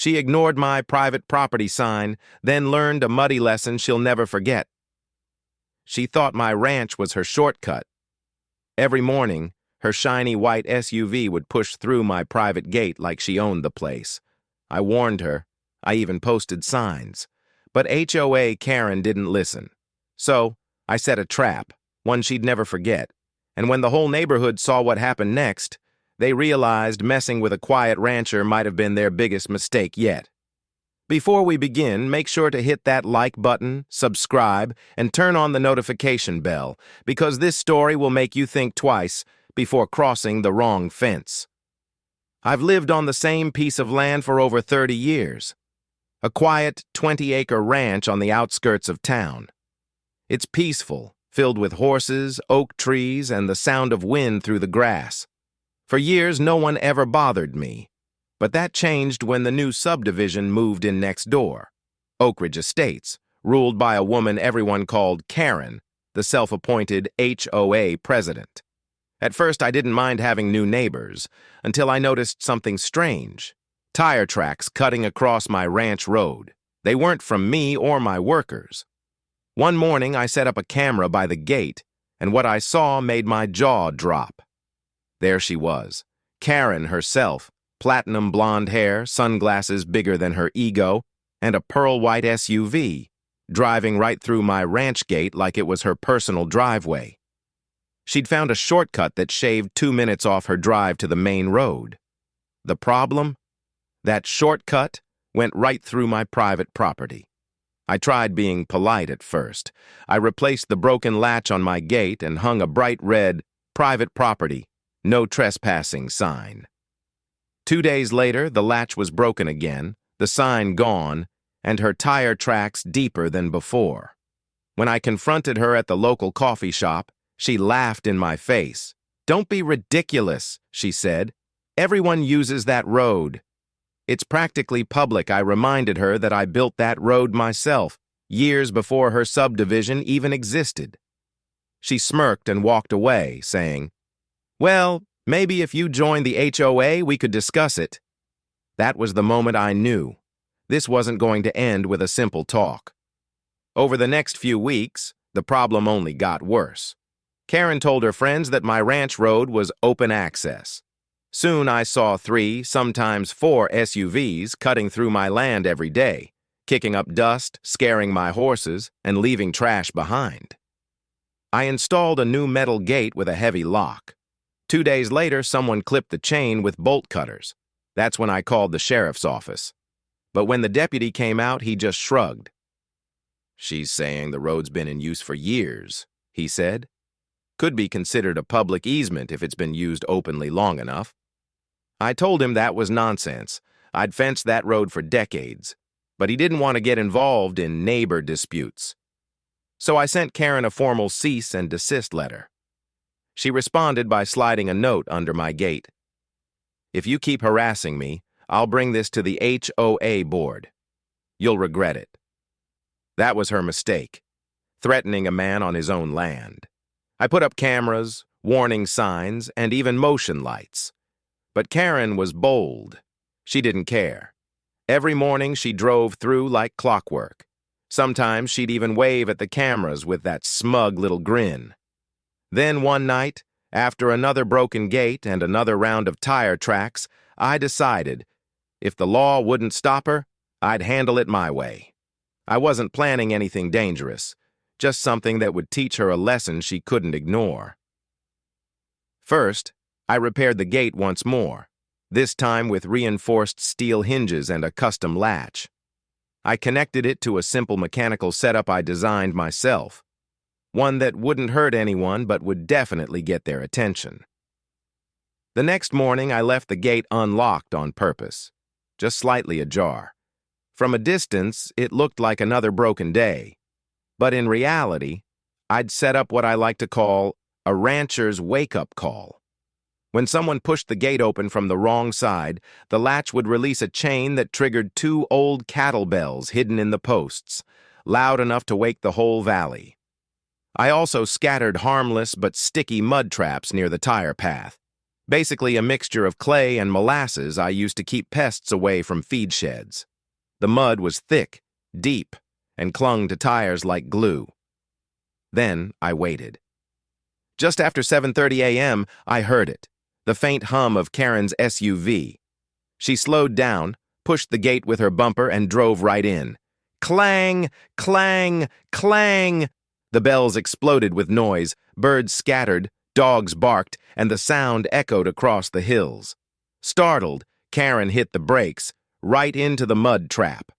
She ignored my private property sign, then learned a muddy lesson she'll never forget. She thought my ranch was her shortcut. Every morning, her shiny white SUV would push through my private gate like she owned the place. I warned her. I even posted signs. But HOA Karen didn't listen. So, I set a trap, one she'd never forget. And when the whole neighborhood saw what happened next, they realized messing with a quiet rancher might have been their biggest mistake yet. Before we begin, make sure to hit that like button, subscribe, and turn on the notification bell, because this story will make you think twice before crossing the wrong fence. I've lived on the same piece of land for over 30 years. A quiet 20-acre ranch on the outskirts of town. It's peaceful, filled with horses, oak trees, and the sound of wind through the grass. For years, no one ever bothered me. But that changed when the new subdivision moved in next door. Oak Ridge Estates, ruled by a woman everyone called Karen, the self-appointed HOA president. At first, I didn't mind having new neighbors, until I noticed something strange. Tire tracks cutting across my ranch road. They weren't from me or my workers. One morning, I set up a camera by the gate, and what I saw made my jaw drop. There she was, Karen herself, platinum blonde hair, sunglasses bigger than her ego, and a pearl-white SUV, driving right through my ranch gate like it was her personal driveway. She'd found a shortcut that shaved 2 minutes off her drive to the main road. The problem? That shortcut went right through my private property. I tried being polite at first. I replaced the broken latch on my gate and hung a bright red, "Private property, no trespassing" sign. 2 days later, the latch was broken again, the sign gone, and her tire tracks deeper than before. When I confronted her at the local coffee shop, she laughed in my face. "Don't be ridiculous," she said. "Everyone uses that road." "It's practically public," I reminded her that I built that road myself, years before her subdivision even existed. She smirked and walked away, saying, "Well, maybe if you joined the HOA, we could discuss it." That was the moment I knew. This wasn't going to end with a simple talk. Over the next few weeks, the problem only got worse. Karen told her friends that my ranch road was open access. Soon I saw 3, sometimes 4 SUVs cutting through my land every day, kicking up dust, scaring my horses, and leaving trash behind. I installed a new metal gate with a heavy lock. 2 days later, someone clipped the chain with bolt cutters. That's when I called the sheriff's office. But when the deputy came out, he just shrugged. "She's saying the road's been in use for years," he said. "Could be considered a public easement if it's been used openly long enough." I told him that was nonsense. I'd fenced that road for decades, but he didn't want to get involved in neighbor disputes. So I sent Karen a formal cease and desist letter. She responded by sliding a note under my gate. "If you keep harassing me, I'll bring this to the HOA board. You'll regret it." That was her mistake, threatening a man on his own land. I put up cameras, warning signs, and even motion lights. But Karen was bold. She didn't care. Every morning she drove through like clockwork. Sometimes she'd even wave at the cameras with that smug little grin. Then one night, after another broken gate and another round of tire tracks, I decided, if the law wouldn't stop her, I'd handle it my way. I wasn't planning anything dangerous, just something that would teach her a lesson she couldn't ignore. First, I repaired the gate once more, this time with reinforced steel hinges and a custom latch. I connected it to a simple mechanical setup I designed myself, one that wouldn't hurt anyone but would definitely get their attention. The next morning, I left the gate unlocked on purpose, just slightly ajar. From a distance, it looked like another broken day, but in reality, I'd set up what I like to call a rancher's wake-up call. When someone pushed the gate open from the wrong side, the latch would release a chain that triggered 2 old cattle bells hidden in the posts, loud enough to wake the whole valley. I also scattered harmless but sticky mud traps near the tire path, Basically a mixture of clay and molasses I used to keep pests away from feed sheds. The mud was thick, deep, and clung to tires like glue. Then I waited. Just after 7:30 a.m., I heard it, the faint hum of Karen's SUV. She slowed down, pushed the gate with her bumper, and drove right in. Clang! Clang! Clang! The bells exploded with noise, birds scattered, dogs barked, and the sound echoed across the hills. Startled, Karen hit the brakes, right into the mud trap.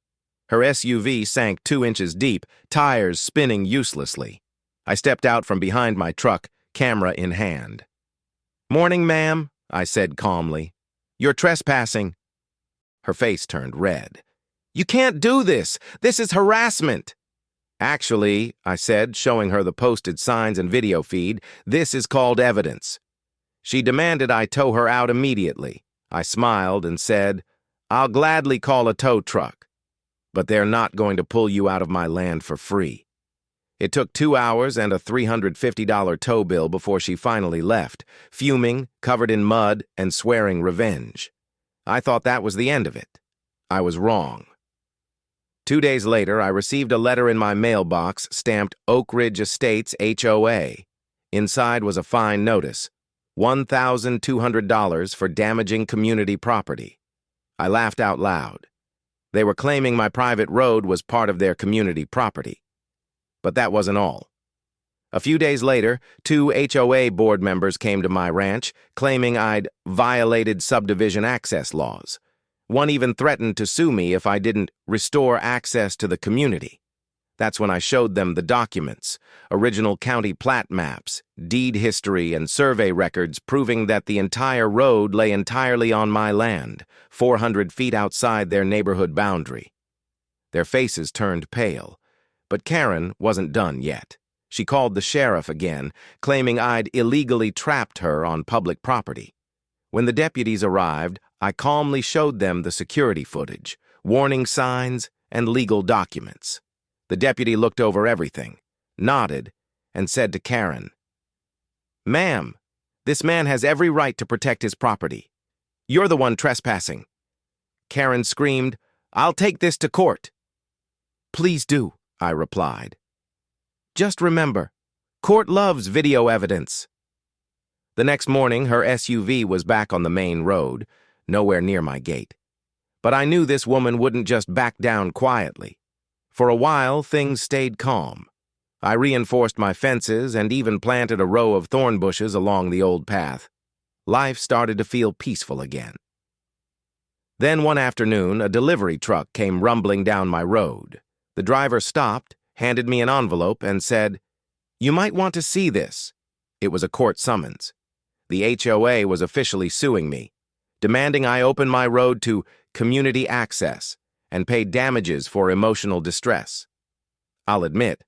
Her SUV sank 2 inches deep, tires spinning uselessly. I stepped out from behind my truck, camera in hand. "Morning, ma'am," I said calmly. "You're trespassing." Her face turned red. "You can't do this! This is harassment!" "Actually," I said, showing her the posted signs and video feed, "this is called evidence." She demanded I tow her out immediately. I smiled and said, "I'll gladly call a tow truck, but they're not going to pull you out of my land for free." It took 2 hours and a $350 tow bill before she finally left, fuming, covered in mud, and swearing revenge. I thought that was the end of it. I was wrong. 2 days later, I received a letter in my mailbox stamped Oak Ridge Estates HOA. Inside was a fine notice, $1,200 for damaging community property. I laughed out loud. They were claiming my private road was part of their community property. But that wasn't all. A few days later, 2 HOA board members came to my ranch, claiming I'd violated subdivision access laws. One even threatened to sue me if I didn't restore access to the community. That's when I showed them the documents, original county plat maps, deed history, and survey records proving that the entire road lay entirely on my land, 400 feet outside their neighborhood boundary. Their faces turned pale, but Karen wasn't done yet. She called the sheriff again, claiming I'd illegally trapped her on public property. When the deputies arrived, I calmly showed them the security footage, warning signs, and legal documents. The deputy looked over everything, nodded, and said to Karen, "Ma'am, this man has every right to protect his property. You're the one trespassing." Karen screamed, "I'll take this to court." "Please do," I replied. "Just remember, court loves video evidence." The next morning, her SUV was back on the main road, nowhere near my gate. But I knew this woman wouldn't just back down quietly. For a while, things stayed calm. I reinforced my fences and even planted a row of thorn bushes along the old path. Life started to feel peaceful again. Then one afternoon, a delivery truck came rumbling down my road. The driver stopped, handed me an envelope, and said, "You might want to see this." It was a court summons. The HOA was officially suing me, demanding I open my road to community access and pay damages for emotional distress. I'll admit,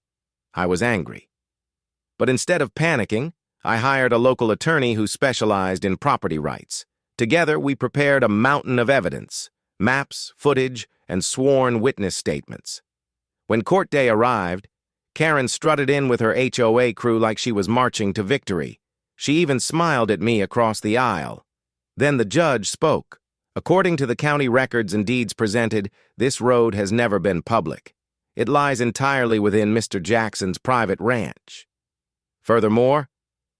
I was angry. But instead of panicking, I hired a local attorney who specialized in property rights. Together, we prepared a mountain of evidence, maps, footage, and sworn witness statements. When court day arrived, Karen strutted in with her HOA crew like she was marching to victory. She even smiled at me across the aisle. Then the judge spoke. According to the county records and deeds presented, this road has never been public. It lies entirely within Mr. Jackson's private ranch. Furthermore,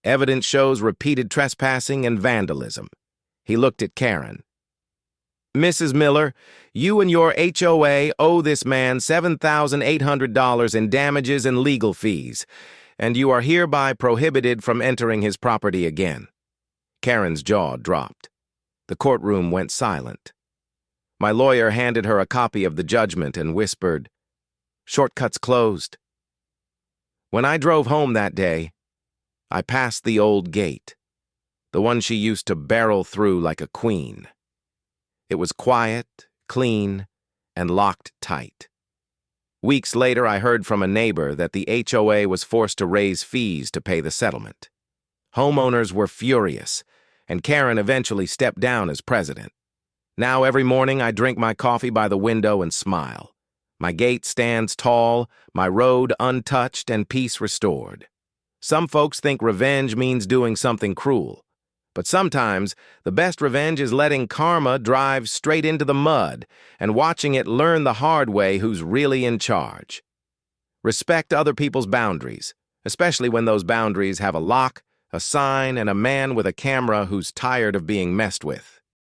evidence shows repeated trespassing and vandalism. He looked at Karen. "Mrs. Miller, you and your HOA owe this man $7,800 in damages and legal fees, and you are hereby prohibited from entering his property again." Karen's jaw dropped. The courtroom went silent. My lawyer handed her a copy of the judgment and whispered, "Shortcuts closed." When I drove home that day, I passed the old gate, the one she used to barrel through like a queen. It was quiet, clean, and locked tight. Weeks later, I heard from a neighbor that the HOA was forced to raise fees to pay the settlement. Homeowners were furious, and Karen eventually stepped down as president. Now every morning I drink my coffee by the window and smile. My gate stands tall, my road untouched, and peace restored. Some folks think revenge means doing something cruel, But sometimes, the best revenge is letting karma drive straight into the mud and watching it learn the hard way who's really in charge. Respect other people's boundaries, especially when those boundaries have a lock, a sign, and a man with a camera who's tired of being messed with.